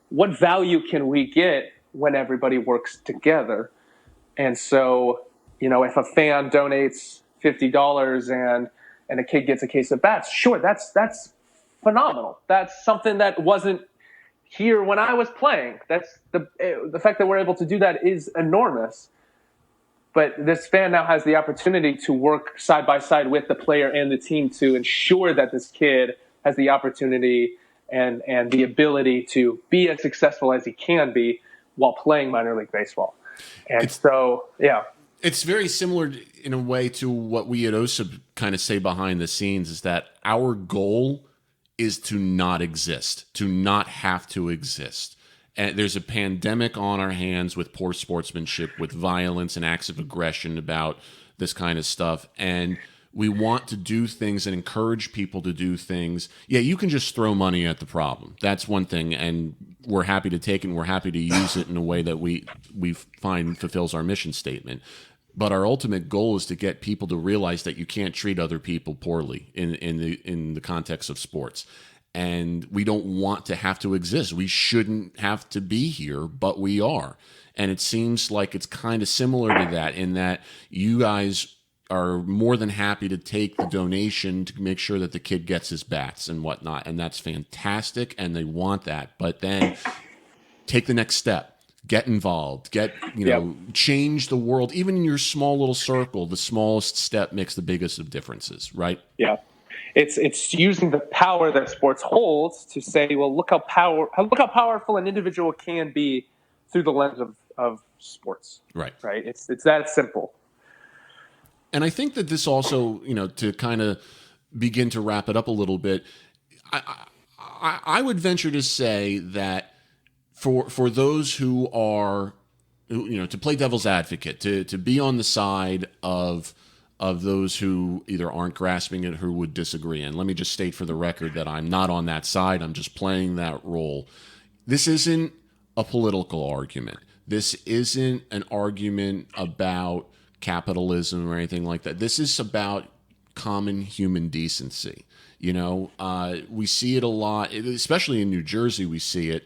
what value can we get when everybody works together. And so, if a fan donates $50 and a kid gets a case of bats, sure, that's phenomenal. That's something that wasn't here when I was playing. That's the fact that we're able to do that is enormous. But this fan now has the opportunity to work side by side with the player and the team to ensure that this kid has the opportunity and the ability to be as successful as he can be while playing minor league baseball. And it's very similar in a way to what we at OSIP kind of say behind the scenes, is that our goal is to not exist, to not have to exist. And there's a pandemic on our hands with poor sportsmanship, with violence and acts of aggression about this kind of stuff. And we want to do things and encourage people to do things. Yeah, you can just throw money at the problem. That's one thing. And we're happy to take it and we're happy to use it in a way that we find fulfills our mission statement. But our ultimate goal is to get people to realize that you can't treat other people poorly in the context of sports. And we don't want to have to exist. We shouldn't have to be here, but we are. And it seems like it's kind of similar to that, in that you guys are more than happy to take the donation to make sure that the kid gets his bats and whatnot. And that's fantastic, and they want that. But then take the next step. Get involved. Change the world. Even in your small little circle, the smallest step makes the biggest of differences, right? Yeah. It's using the power that sports holds to say, well, look how powerful an individual can be through the lens of sports. Right. Right. It's that simple. And I think that this also, to kind of begin to wrap it up a little bit, I would venture to say that for those who are, to play devil's advocate, to be on the side of those who either aren't grasping it, who would disagree. And let me just state for the record that I'm not on that side. I'm just playing that role. This isn't a political argument. This isn't an argument about capitalism or anything like that. This is about common human decency. We see it a lot, especially in New Jersey. We see it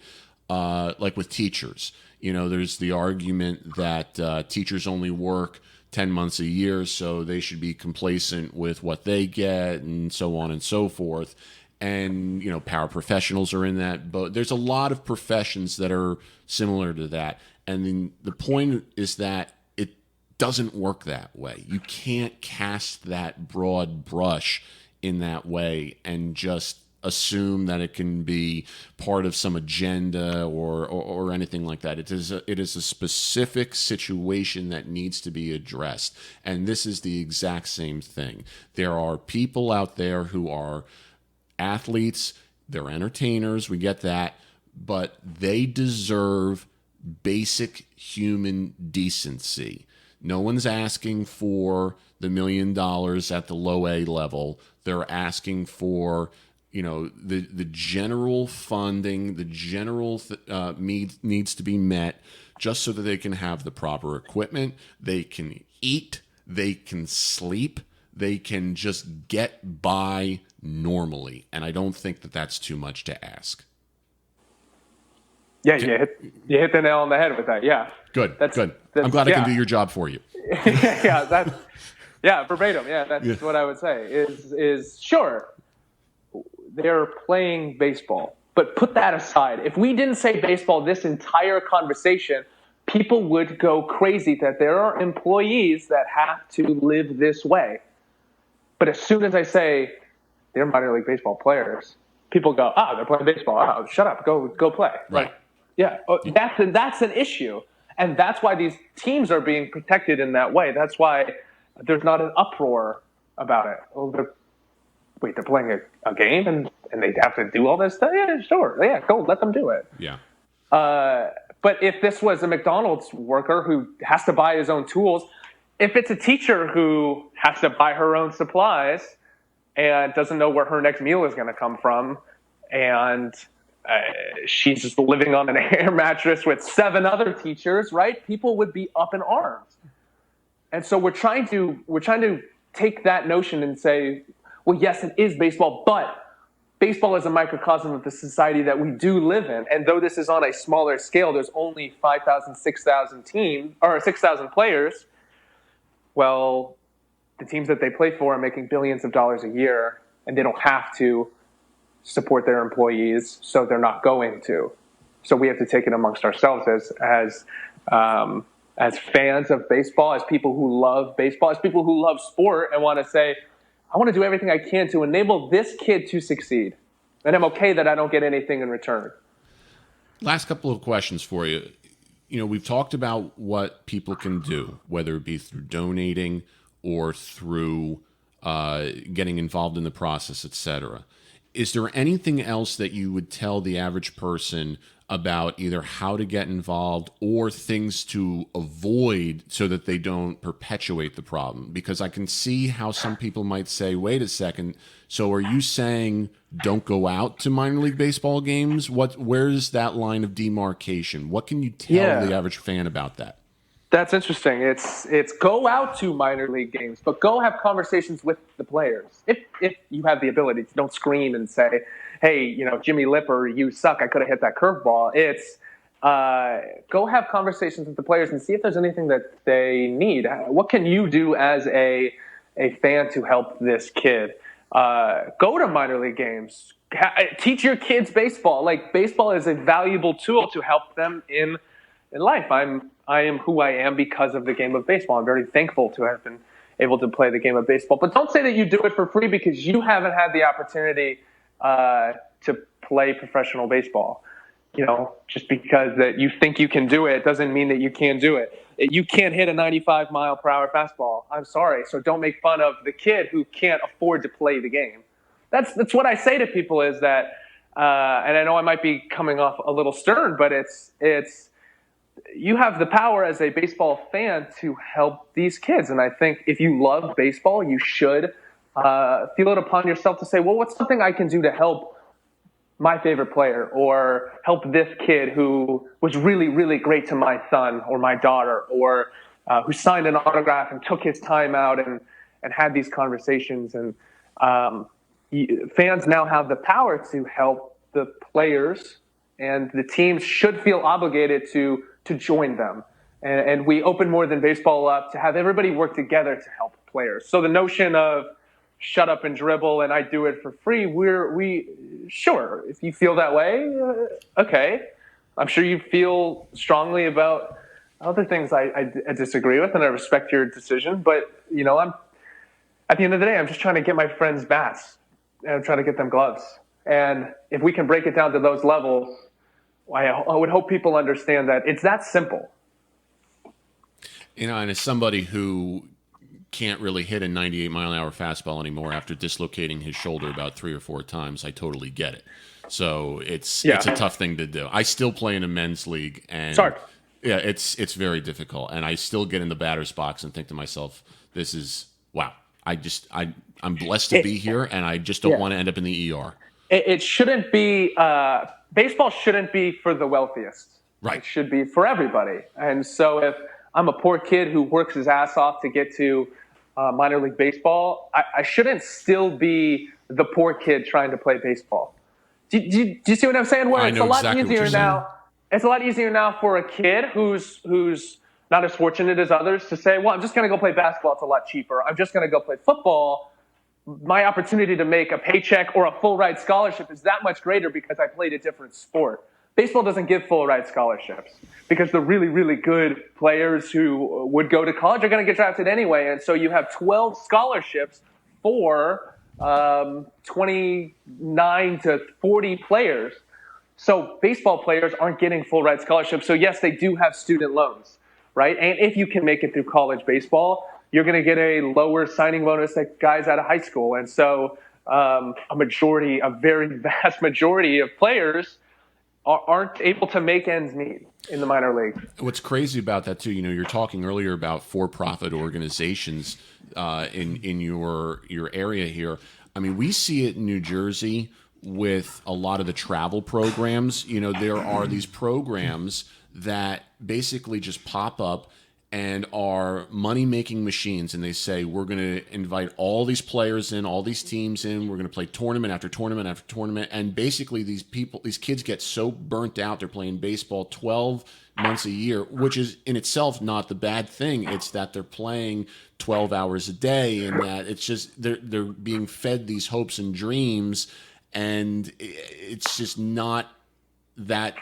like with teachers. There's the argument that teachers only work 10 months a year, so they should be complacent with what they get, and so on and so forth. And, paraprofessionals are in that boat. There's a lot of professions that are similar to that. And then the point is that it doesn't work that way. You can't cast that broad brush in that way and just assume that it can be part of some agenda or anything like that. It is a specific situation that needs to be addressed. And this is the exact same thing. There are people out there who are athletes, they're entertainers, we get that, but they deserve basic human decency. No one's asking for the $1 million at the low A level. They're asking for the general funding, the general needs to be met, just so that they can have the proper equipment, they can eat, they can sleep, they can just get by normally. And I don't think that that's too much to ask. Yeah, you hit the nail on the head with that. Yeah. Good. I'm glad I can do your job for you. Verbatim. Yeah, that's what I would say. Is sure. They're playing baseball. But put that aside. If we didn't say baseball this entire conversation, people would go crazy that there are employees that have to live this way. But as soon as I say they're minor league baseball players, people go, they're playing baseball. Oh, shut up. Go play. Right. Yeah. That's an issue. And that's why these teams are being protected in that way. That's why there's not an uproar about it. They're playing a game and they have to do all this stuff? Yeah, sure. Yeah, go. Let them do it. Yeah. But if this was a McDonald's worker who has to buy his own tools, if it's a teacher who has to buy her own supplies and doesn't know where her next meal is going to come from, and she's just living on an air mattress with 7 other teachers, right? People would be up in arms. And so we're trying to take that notion and say, well, yes, it is baseball, but baseball is a microcosm of the society that we do live in. And though this is on a smaller scale, there's only 5,000, 6,000 teams or 6,000 players. Well, the teams that they play for are making billions of dollars a year, and they don't have to support their employees, so they're not going to. So we have to take it amongst ourselves as fans of baseball, as people who love baseball, as people who love sport, and want to say, I want to do everything I can to enable this kid to succeed. And I'm okay that I don't get anything in return. Last couple of questions for you. You know, we've talked about what people can do, whether it be through donating or through getting involved in the process, etc. Is there anything else that you would tell the average person about either how to get involved or things to avoid so that they don't perpetuate the problem? Because I can see how some people might say, wait a second, so are you saying don't go out to minor league baseball games? Where's that line of demarcation? What can you tell the average fan about that? That's interesting. It's go out to minor league games, but go have conversations with the players. If you have the ability to, don't scream and say, hey, you know, Jimmy Lipper, you suck. I could have hit that curveball. It's go have conversations with the players and see if there's anything that they need. What can you do as a fan to help this kid? Go to minor league games. Teach your kids baseball. Like, baseball is a valuable tool to help them in life. I am who I am because of the game of baseball. I'm very thankful to have been able to play the game of baseball. But don't say that you do it for free because you haven't had the opportunity to play professional baseball. You know, just because that you think you can do it doesn't mean that you can do it. You can't hit a 95-mile-per-hour fastball. I'm sorry. So don't make fun of the kid who can't afford to play the game. That's what I say to people is that, and I know I might be coming off a little stern, but it's you have the power as a baseball fan to help these kids. And I think if you love baseball, you should feel it upon yourself to say, well, what's something I can do to help my favorite player or help this kid who was really, really great to my son or my daughter or who signed an autograph and took his time out and had these conversations. And fans now have the power to help the players, and the teams should feel obligated to join them. And we open More Than Baseball up to have everybody work together to help players. So the notion of shut up and dribble and I do it for free, we sure, if you feel that way, okay. I'm sure you feel strongly about other things I disagree with, and I respect your decision. But, you know, at the end of the day, I'm just trying to get my friends bats, and I'm trying to get them gloves. And if we can break it down to those levels, I would hope people understand that it's that simple. You know, and as somebody who can't really hit a 98-mile-an-hour fastball anymore after dislocating his shoulder about 3 or 4 times, I totally get it. So it's a tough thing to do. I still play in a men's league, and yeah, it's very difficult. And I still get in the batter's box and think to myself, this is wow. I'm blessed to be here, and I just don't want to end up in the ER. It shouldn't be. Baseball shouldn't be for the wealthiest. Right. It should be for everybody. And so if I'm a poor kid who works his ass off to get to minor league baseball, I shouldn't still be the poor kid trying to play baseball. Do you see what I'm saying? Where it's a lot easier now. It's a lot easier now for a kid who's not as fortunate as others to say, well, I'm just going to go play basketball. It's a lot cheaper. I'm just going to go play football. My opportunity to make a paycheck or a full ride scholarship is that much greater because I played a different sport. Baseball doesn't give full ride scholarships because the really, really good players who would go to college are going to get drafted anyway. And so you have 12 scholarships for 29 to 40 players. So baseball players aren't getting full ride scholarships. So yes, they do have student loans, right? And if you can make it through college baseball, you're going to get a lower signing bonus than guys out of high school. And so a very vast majority of players aren't able to make ends meet in the minor league. What's crazy about that, too, you know, you're talking earlier about for-profit organizations in your area here. I mean, we see it in New Jersey with a lot of the travel programs. You know, there are these programs that basically just pop up, and are money-making machines, and they say, we're going to invite all these players in, all these teams in, we're going to play tournament after tournament after tournament, and basically these kids get so burnt out, they're playing baseball 12 months a year, which is in itself not the bad thing. It's that they're playing 12 hours a day, and that it's just they're being fed these hopes and dreams, and it's just not that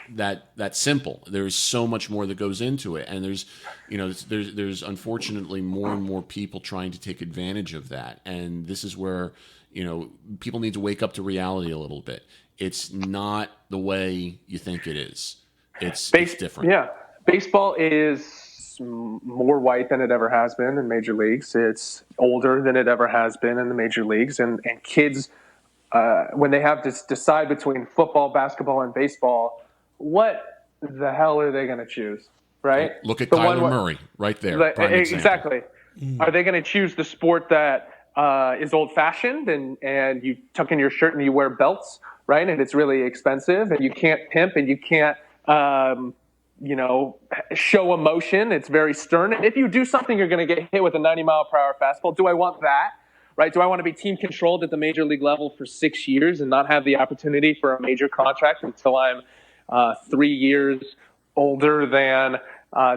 simple. There's so much more that goes into it, and there's unfortunately more and more people trying to take advantage of that, and this is where people need to wake up to reality a little bit. It's not the way you think it is. It's different. Yeah, baseball is more white than it ever has been in major leagues. It's older than it ever has been in the major leagues, and kids, when they have to decide between football, basketball, and baseball, what the hell are they going to choose, right? Look at Kyler Murray right there. Exactly. Are they going to choose the sport that is old-fashioned and you tuck in your shirt and you wear belts, right? And it's really expensive and you can't pimp and you can't, show emotion. It's very stern. And if you do something, you're going to get hit with a 90-mile-per-hour fastball. Do I want that? Right? Do I want to be team controlled at the major league level for 6 years and not have the opportunity for a major contract until I'm 3 years older than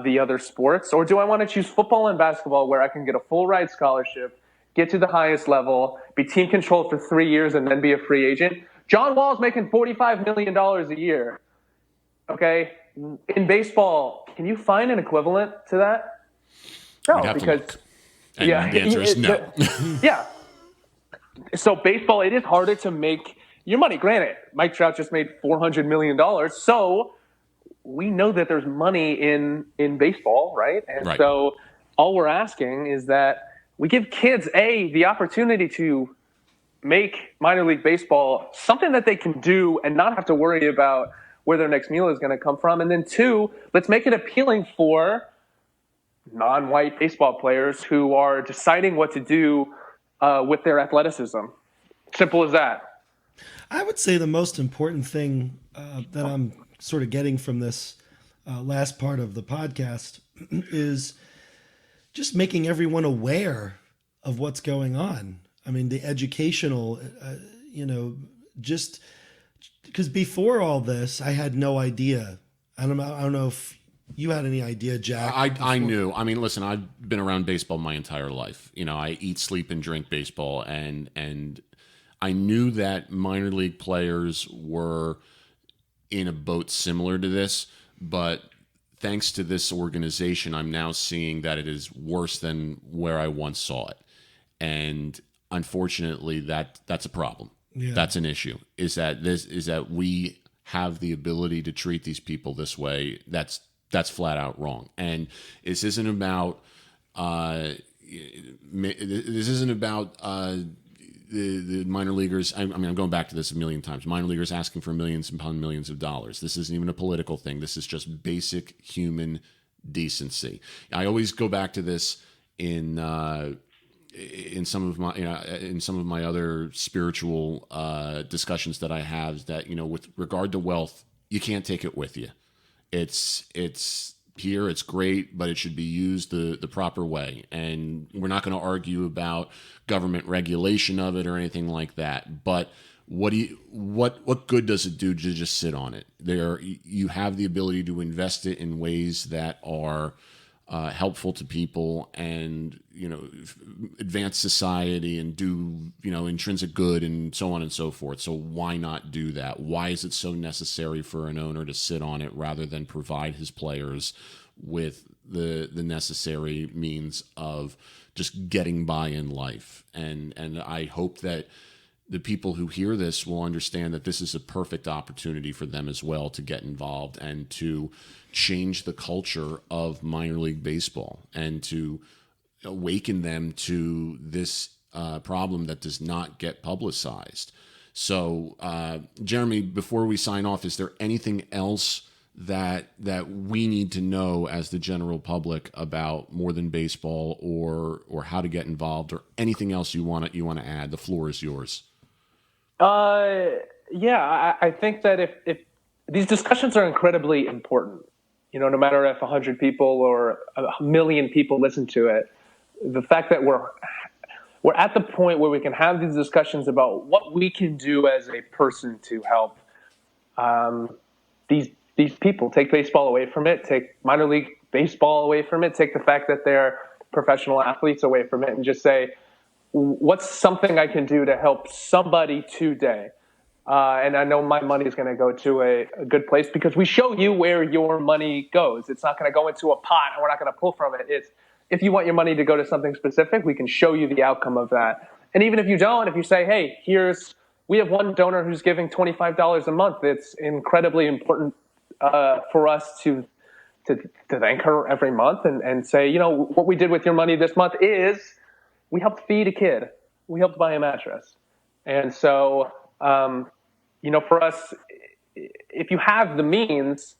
the other sports? Or do I want to choose football and basketball where I can get a full ride scholarship, get to the highest level, be team controlled for 3 years, and then be a free agent? John Wall's making $45 million a year. Okay? In baseball, can you find an equivalent to that? No, because and the answer is no. Yeah. So baseball, it is harder to make your money. Granted, Mike Trout just made $400 million. So we know that there's money in baseball, right? And right. So all we're asking is that we give kids, the opportunity to make minor league baseball something that they can do and not have to worry about where their next meal is going to come from. And then 2, let's make it appealing for non-white baseball players who are deciding what to do with their athleticism. Simple as that. I would say the most important thing that I'm sort of getting from this last part of the podcast is just making everyone aware of what's going on. I mean, the educational, just because before all this, I had no idea. I don't know if you had any idea, Jack. I knew. I mean, listen, I've been around baseball my entire life. I eat, sleep, and drink baseball, and I knew that minor league players were in a boat similar to this, but thanks to this organization, I'm now seeing that it is worse than where I once saw it. And unfortunately, that's a problem. Yeah. That's an issue. Is that we have the ability to treat these people this way? That's flat out wrong. And this isn't about the minor leaguers. I mean, I'm going back to this a million times. Minor leaguers asking for millions upon millions of dollars. This isn't even a political thing. This is just basic human decency. I always go back to this in some of my other spiritual discussions that I have, that with regard to wealth, you can't take it with you. It's here, it's great, but it should be used the proper way. And we're not going to argue about government regulation of it or anything like that. But what good does it do to just sit on it? You have the ability to invest it in ways that are helpful to people and advance society and do intrinsic good and so on and so forth. So why not do that? Why is it so necessary for an owner to sit on it rather than provide his players with the necessary means of just getting by in life? And I hope that the people who hear this will understand that this is a perfect opportunity for them as well to get involved and to change the culture of minor league baseball and to awaken them to this problem that does not get publicized. So, Jeremy, before we sign off, is there anything else that we need to know as the general public about More Than Baseball or how to get involved, or anything else you want to add? The floor is yours. I think that if these discussions are incredibly important, no matter if 100 people or a million people listen to it, the fact that we're at the point where we can have these discussions about what we can do as a person to help these people. Take baseball away from it, take minor league baseball away from it, take the fact that they're professional athletes away from it, and just say, what's something I can do to help somebody today? And I know my money is going to go to a good place, because we show you where your money goes. It's not going to go into a pot and we're not going to pull from it. It's, if you want your money to go to something specific, we can show you the outcome of that. And even if you don't, if you say, hey, we have one donor who's giving $25 a month, it's incredibly important for us to thank her every month and say, what we did with your money this month is we helped feed a kid. We helped buy a mattress. And so, for us, if you have the means,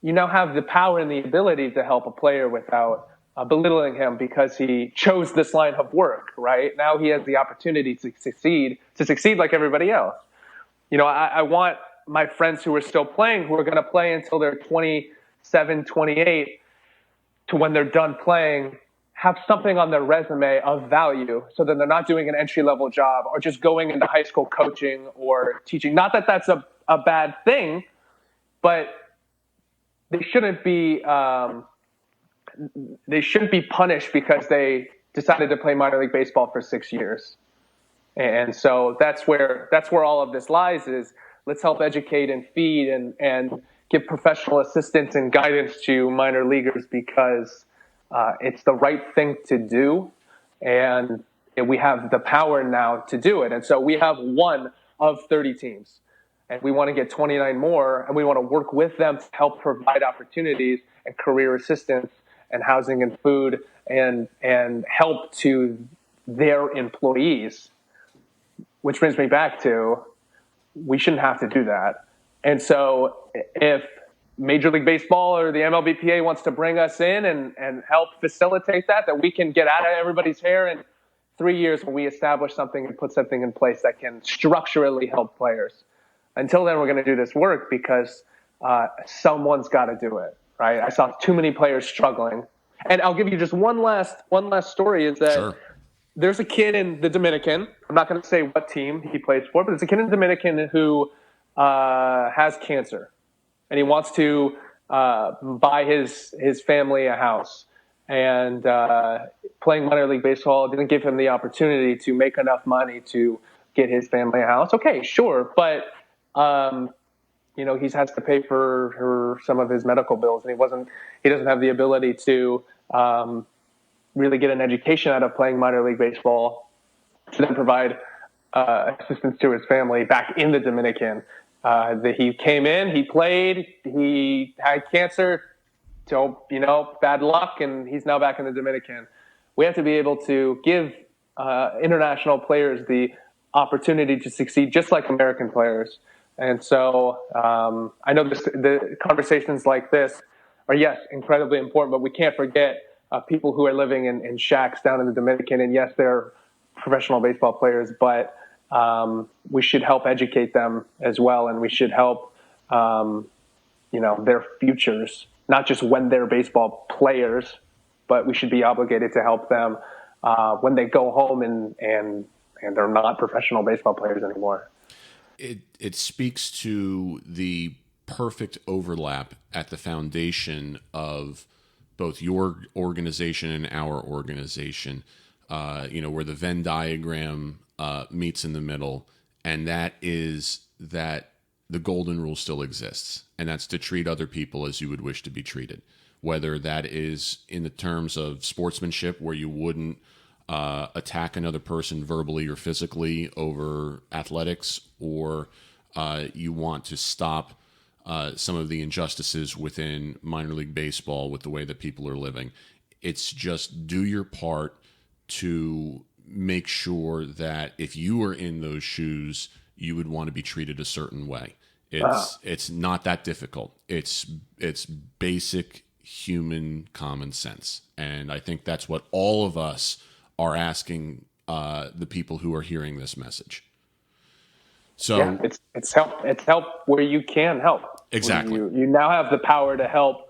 you now have the power and the ability to help a player without belittling him because he chose this line of work, right? Now he has the opportunity to succeed like everybody else. I want my friends who are still playing, who are going to play until they're 27, 28, to when they're done playing, have something on their resume of value, so that they're not doing an entry-level job or just going into high school coaching or teaching. Not that that's a bad thing, but they shouldn't be punished because they decided to play minor league baseball for 6 years. And so that's where all of this lies, is let's help educate and feed and give professional assistance and guidance to minor leaguers, because it's the right thing to do, and we have the power now to do it. And so we have one of 30 teams, and we want to get 29 more, and we want to work with them to help provide opportunities and career assistance and housing and food and help to their employees, which brings me back to, we shouldn't have to do that. And so if Major League Baseball or the MLBPA wants to bring us in and help facilitate that we can get out of everybody's hair in 3 years when we establish something and put something in place that can structurally help players. Until then, we're going to do this work because someone's got to do it, right? I saw too many players struggling. And I'll give you just one last story, is that Sure. There's a kid in the Dominican. I'm not going to say what team he plays for, but there's a kid in the Dominican who has cancer. And he wants to buy his family a house. And playing minor league baseball didn't give him the opportunity to make enough money to get his family a house. Okay, sure. But, he has to pay for some of his medical bills. And he doesn't have the ability to really get an education out of playing minor league baseball to then provide assistance to his family back in the Dominican. He came in, he played, he had cancer, so, bad luck, and he's now back in the Dominican. We have to be able to give international players the opportunity to succeed just like American players. And so I know the conversations like this are, yes, incredibly important, but we can't forget people who are living in shacks down in the Dominican. And yes, they're professional baseball players, but we should help educate them as well, and we should help, their futures, not just when they're baseball players, but we should be obligated to help them when they go home and they're not professional baseball players anymore. It speaks to the perfect overlap at the foundation of both your organization and our organization, where the Venn diagram meets in the middle, and that is that the golden rule still exists, and that's to treat other people as you would wish to be treated, whether that is in the terms of sportsmanship, where you wouldn't attack another person verbally or physically over athletics, or you want to stop some of the injustices within minor league baseball with the way that people are living. It's just do your part to make sure that if you were in those shoes, you would want to be treated a certain way. It's not that difficult. It's basic human common sense. And I think that's what all of us are asking the people who are hearing this message. So yeah, it's help where you can help. Exactly. You now have the power to help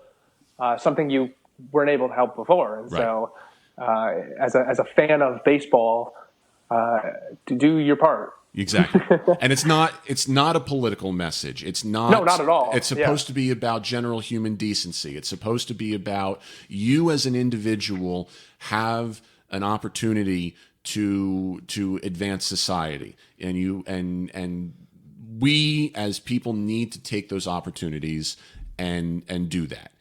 something you weren't able to help before. And Right. so, as a fan of baseball, to do your part. Exactly. And it's not a political message. It's not. No, not at all. It's supposed to be about general human decency. It's supposed to be about you as an individual have an opportunity to advance society, and we as people need to take those opportunities and do that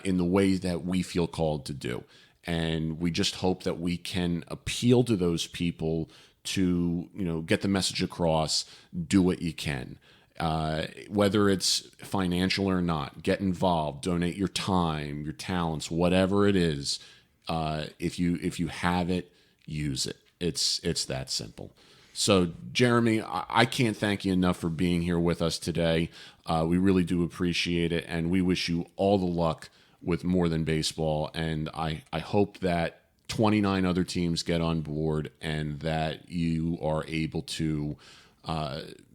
in the way that we feel called to do. And we just hope that we can appeal to those people to get the message across. Do what you can, whether it's financial or not. Get involved, donate your time, your talents, whatever it is. If you have it, use it. It's that simple. So Jeremy, I can't thank you enough for being here with us today. We really do appreciate it, and we wish you all the luck with More Than Baseball. And I hope that 29 other teams get on board and that you are able to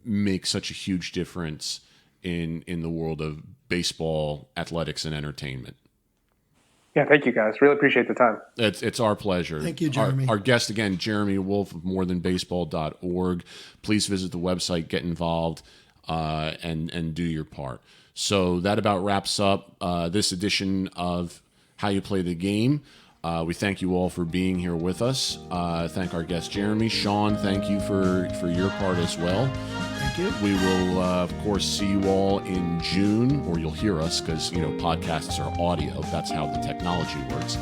make such a huge difference in the world of baseball, athletics, and entertainment. Yeah, thank you guys. Really appreciate the time. It's our pleasure. Thank you, Jeremy. Our guest again, Jeremy Wolf of morethanbaseball.org. Please visit the website, get involved, and do your part. So that about wraps up this edition of How You Play the Game. We thank you all for being here with us. Thank our guest, Jeremy. Sean, thank you for your part as well. Thank you. We will, of course, see you all in June, or you'll hear us because, podcasts are audio. That's how the technology works.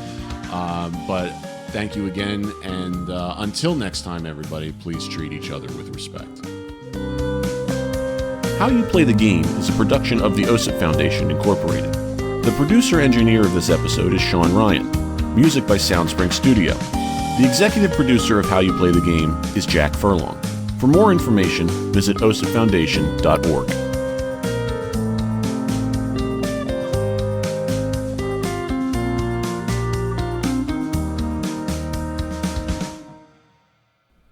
But thank you again. And until next time, everybody, please treat each other with respect. How You Play the Game is a production of the OSIP Foundation, Incorporated. The producer-engineer of this episode is Sean Ryan. Music by Soundspring Studio. The executive producer of How You Play the Game is Jack Furlong. For more information, visit osipfoundation.org.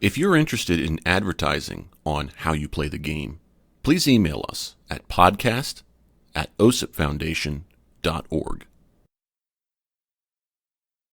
If you're interested in advertising on How You Play the Game, please email us at podcast@osipfoundation.org.